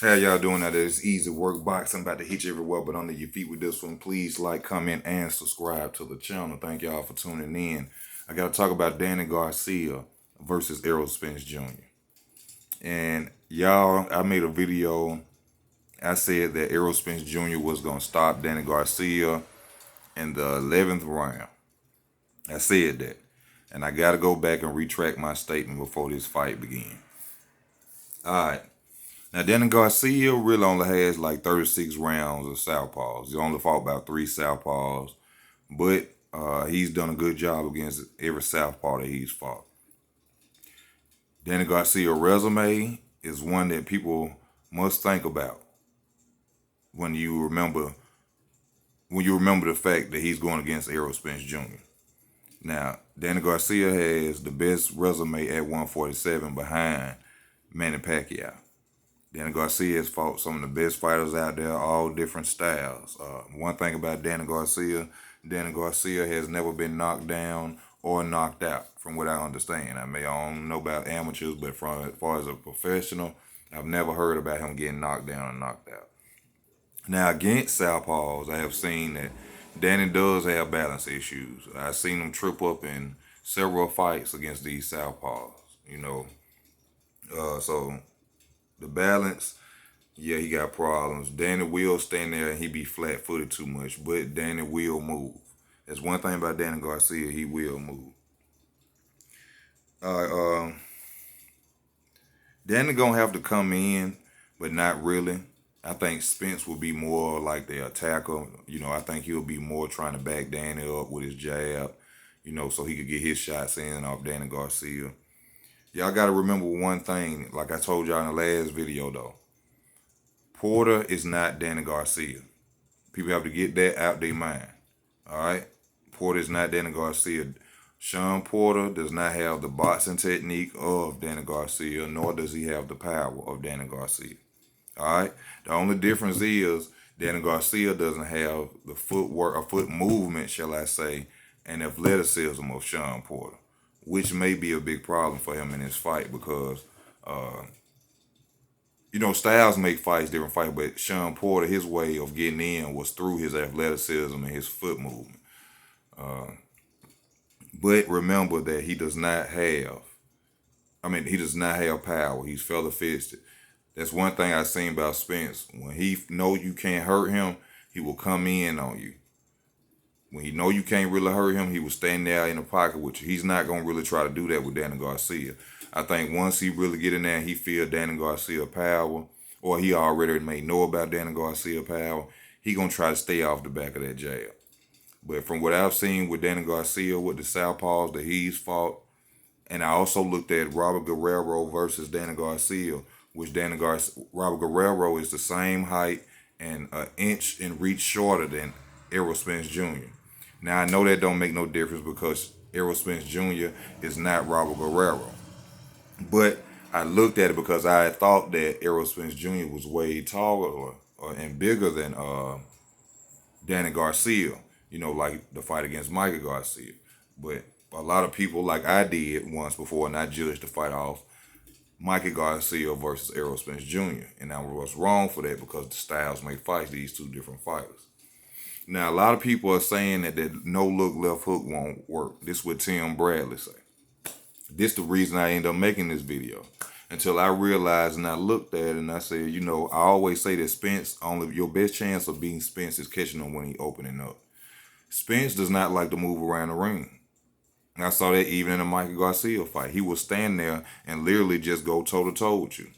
How y'all doing out there? It's easy work box. I'm about to hit you everywhere, but under your feet with this one. Please like, comment, and subscribe to the channel. Thank y'all for tuning in. I got to talk about Danny Garcia versus Errol Spence Jr. And y'all, I made a video. I said that Errol Spence Jr. was going to stop Danny Garcia in the 11th round. I said that. And I got to go back and retract my statement before this fight begins. All right. Now, Danny Garcia really only has like 36 rounds of southpaws. He only fought about 3 southpaws, but he's done a good job against every southpaw that he's fought. Danny Garcia's resume is one that people must think about when you remember the fact that he's going against Errol Spence Jr. Now, Danny Garcia has the best resume at 147 behind Manny Pacquiao. Danny Garcia has fought some of the best fighters out there, all different styles. One thing about Danny Garcia has never been knocked down or knocked out, from what I understand. I don't know about amateurs, but as far as a professional, I've never heard about him getting knocked down or knocked out. Now, against southpaws, I have seen that Danny does have balance issues. I've seen him trip up in several fights against these southpaws, so the balance, yeah, he got problems. Danny will stand there and he be flat-footed too much, but Danny will move. That's one thing about Danny Garcia, he will move. Danny gonna have to come in, but not really. I think Spence will be more like the attacker. I think he'll be more trying to back Danny up with his jab, so he could get his shots in off Danny Garcia. Y'all got to remember one thing, like I told y'all in the last video, though. Porter is not Danny Garcia. People have to get that out their mind. All right? Porter is not Danny Garcia. Sean Porter does not have the boxing technique of Danny Garcia, nor does he have the power of Danny Garcia. All right? The only difference is Danny Garcia doesn't have the footwork or foot movement, shall I say, and athleticism of Sean Porter, which may be a big problem for him in this fight because styles make fights different fights, but Sean Porter, his way of getting in was through his athleticism and his foot movement. But remember that he does not have power. He's feather fisted. That's one thing I've seen about Spence. When he know you can't hurt him, he will come in on you. When he know you can't really hurt him, he will stand there in the pocket with you. He's not going to really try to do that with Danny Garcia. I think once he really get in there and he feel Danny Garcia power, or he already may know about Danny Garcia power, he going to try to stay off the back of that jab. But from what I've seen with Danny Garcia, with the southpaws that he's fought, and I also looked at Robert Guerrero versus Danny Garcia, which Robert Guerrero is the same height and an inch in reach shorter than Errol Spence Jr. Now, I know that don't make no difference because Errol Spence Jr. is not Robert Guerrero. But I looked at it because I had thought that Errol Spence Jr. was way taller and bigger than Danny Garcia, like the fight against Michael Garcia. But a lot of people, like I did once before, and I judged the fight off Michael Garcia versus Errol Spence Jr. And I was wrong for that because the styles make fights, these two different fighters. Now, a lot of people are saying that no-look left hook won't work. This is what Tim Bradley say. This is the reason I ended up making this video. Until I realized and I looked at it and I said, I always say that Spence, your best chance of beating Spence is catching him when he opening up. Spence does not like to move around the ring. And I saw that even in the Michael Garcia fight. He will stand there and literally just go toe-to-toe with you.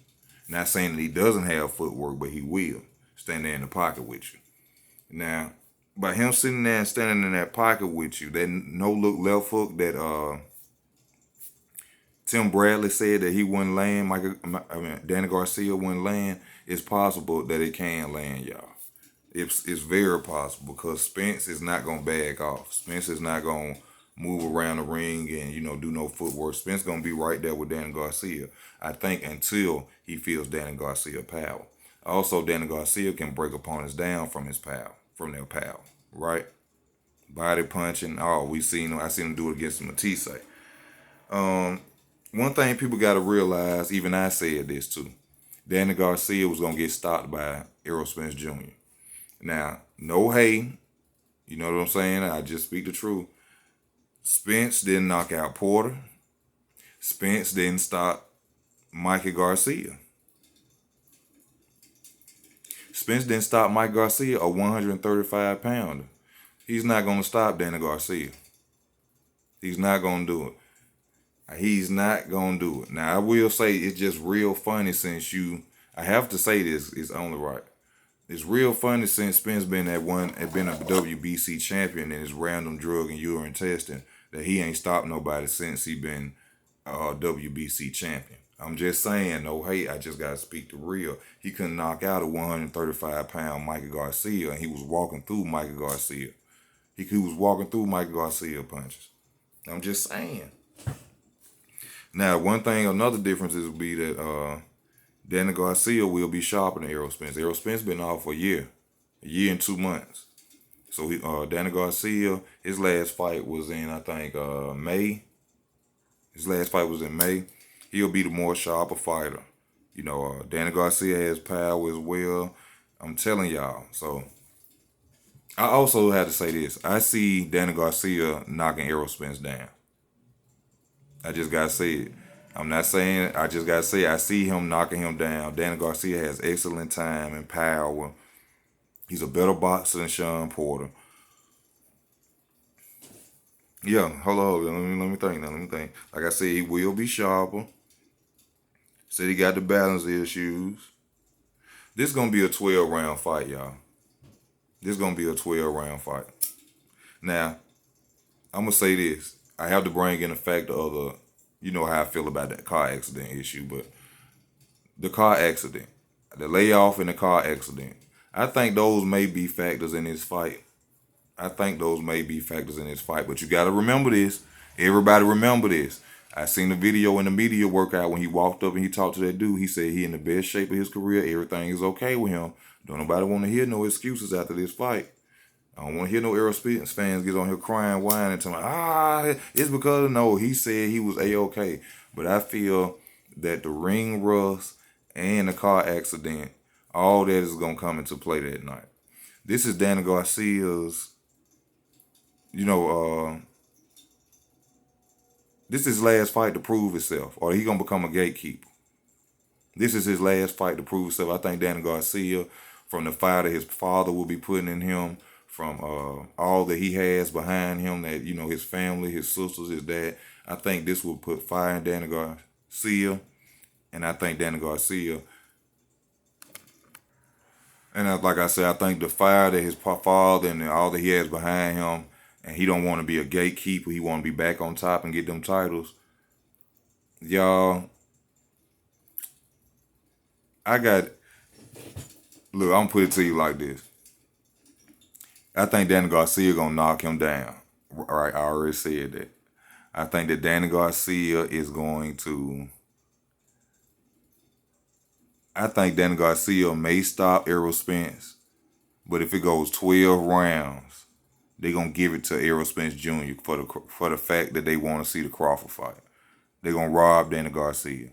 Not saying that he doesn't have footwork, but he will stand there in the pocket with you. Now, by him sitting there and standing in that pocket with you, that no-look left hook that Tim Bradley said that he wouldn't land, Danny Garcia wouldn't land, it's possible that it can land, y'all. It's very possible because Spence is not going to back off. Spence is not going to move around the ring and, do no footwork. Spence going to be right there with Danny Garcia, I think, until he feels Danny Garcia power. Also, Danny Garcia can break opponents down from their power, right? Body punching. I seen him do it against Matisse. One thing people got to realize, even I said this too, Danny Garcia was gonna get stopped by Errol Spence Jr. Now, no hate, you know what I'm saying? I just speak the truth. Spence didn't knock out Porter. Spence didn't stop Mikey Garcia. Spence didn't stop Mike Garcia, a 135 pounder. He's not gonna stop Danny Garcia. He's not gonna do it. He's not gonna do it. Now I will say it's just real funny since I have to say this, it's only right. It's real funny since Spence been a WBC champion in his random drug and urine testing that he ain't stopped nobody since he been a WBC champion. I'm just saying, no hate, I just gotta speak the real. He couldn't knock out a 135-pound Mikey Garcia, and he was walking through Mikey Garcia. He was walking through Mikey Garcia punches. I'm just saying. Now, another difference would be that Danny Garcia will be sharper than Errol Spence. Errol Spence been off for a year and 2 months. So Danny Garcia, his last fight was in, I think, May. His last fight was in May. He'll be the more sharper fighter. You know, Danny Garcia has power as well. I'm telling y'all. So I also had to say this. I see Danny Garcia knocking Errol Spence down. I just gotta say it. I'm not saying, I just gotta say it. I see him knocking him down. Danny Garcia has excellent time and power. He's a better boxer than Sean Porter. Yeah, hold on. Let me think. Like I said, he will be sharper. Said he got the balance issues. This is gonna be a 12-round fight, y'all. This is gonna be a 12-round fight. Now, I'm gonna say this. I have to bring in the factor of you know how I feel about that car accident issue, but the car accident, the layoff and the car accident, I think those may be factors in this fight. But you got to remember this. Everybody remember this. I seen the video in the media workout when he walked up and he talked to that dude. He said he in the best shape of his career. Everything is okay with him. Don't nobody want to hear no excuses after this fight. I don't want to hear no Errol Spence fans get on here crying, whining, and telling me, it's because no, he said he was A-okay. But I feel that the ring rust and the car accident, all that is going to come into play that night. This is Danny Garcia's, this is his last fight to prove himself, or he going to become a gatekeeper. This is his last fight to prove himself. I think Danny Garcia, from the fire that his father will be putting in him, from all that he has behind him, that, his family, his sisters, his dad, I think this will put fire in Danny Garcia. And I think Danny Garcia, and like I said, I think the fire that his father and all that he has behind him, and he don't want to be a gatekeeper, he want to be back on top and get them titles. Y'all, look, I'm going to put it to you like this. I think Danny Garcia gonna knock him down. Right, I already said that. I think that Danny Garcia is going to. I think Danny Garcia may stop Errol Spence, but if it goes 12 rounds, they're gonna give it to Errol Spence Jr. for the fact that they want to see the Crawford fight. They're gonna rob Danny Garcia,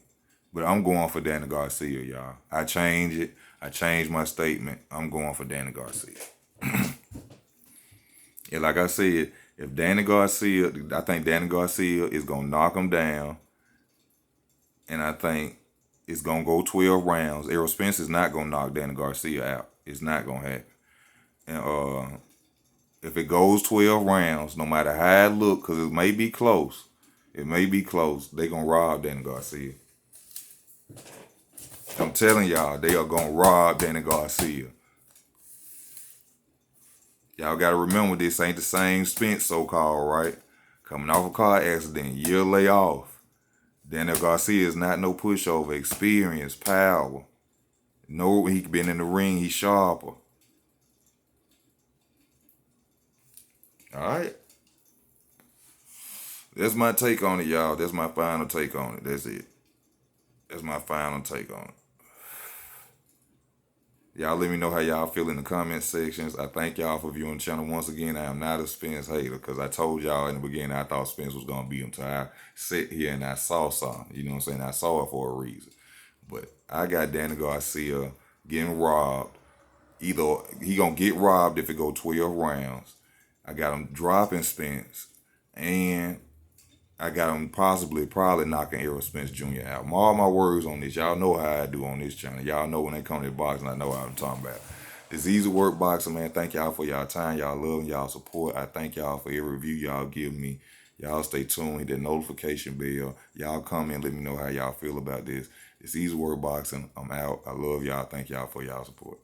but I'm going for Danny Garcia, y'all. I changed it. I changed my statement. I'm going for Danny Garcia. And like I said, I think Danny Garcia is going to knock him down. And I think it's going to go 12 rounds. Errol Spence is not going to knock Danny Garcia out. It's not going to happen. And if it goes 12 rounds, no matter how it look, because it may be close, they're going to rob Danny Garcia. I'm telling y'all, they are going to rob Danny Garcia. Y'all got to remember, this ain't the same Spence, so-called, right? Coming off a car accident, year layoff. Danny Garcia is not no pushover. Experience, power. Know he been in the ring, he's sharper. All right? That's my take on it, y'all. That's my final take on it. That's it. That's my final take on it. Y'all let me know how y'all feel in the comment sections. I thank y'all for viewing the channel. Once again, I am not a Spence hater, because I told y'all in the beginning I thought Spence was going to beat him until I sit here and I saw something. You know what I'm saying? I saw it for a reason. But I got Danny Garcia getting robbed. Either he gonna get robbed if it go 12 rounds. I got him dropping Spence, and I got him probably knocking Errol Spence Jr. out. Mark my words on this. Y'all know how I do on this channel. Y'all know when they come to the boxing, I know what I'm talking about. It's easy work boxing, man. Thank y'all for y'all time, y'all love, and y'all support. I thank y'all for every review y'all give me. Y'all stay tuned, hit that notification bell. Y'all comment, let me know how y'all feel about this. It's easy work boxing. I'm out. I love y'all. Thank y'all for y'all support.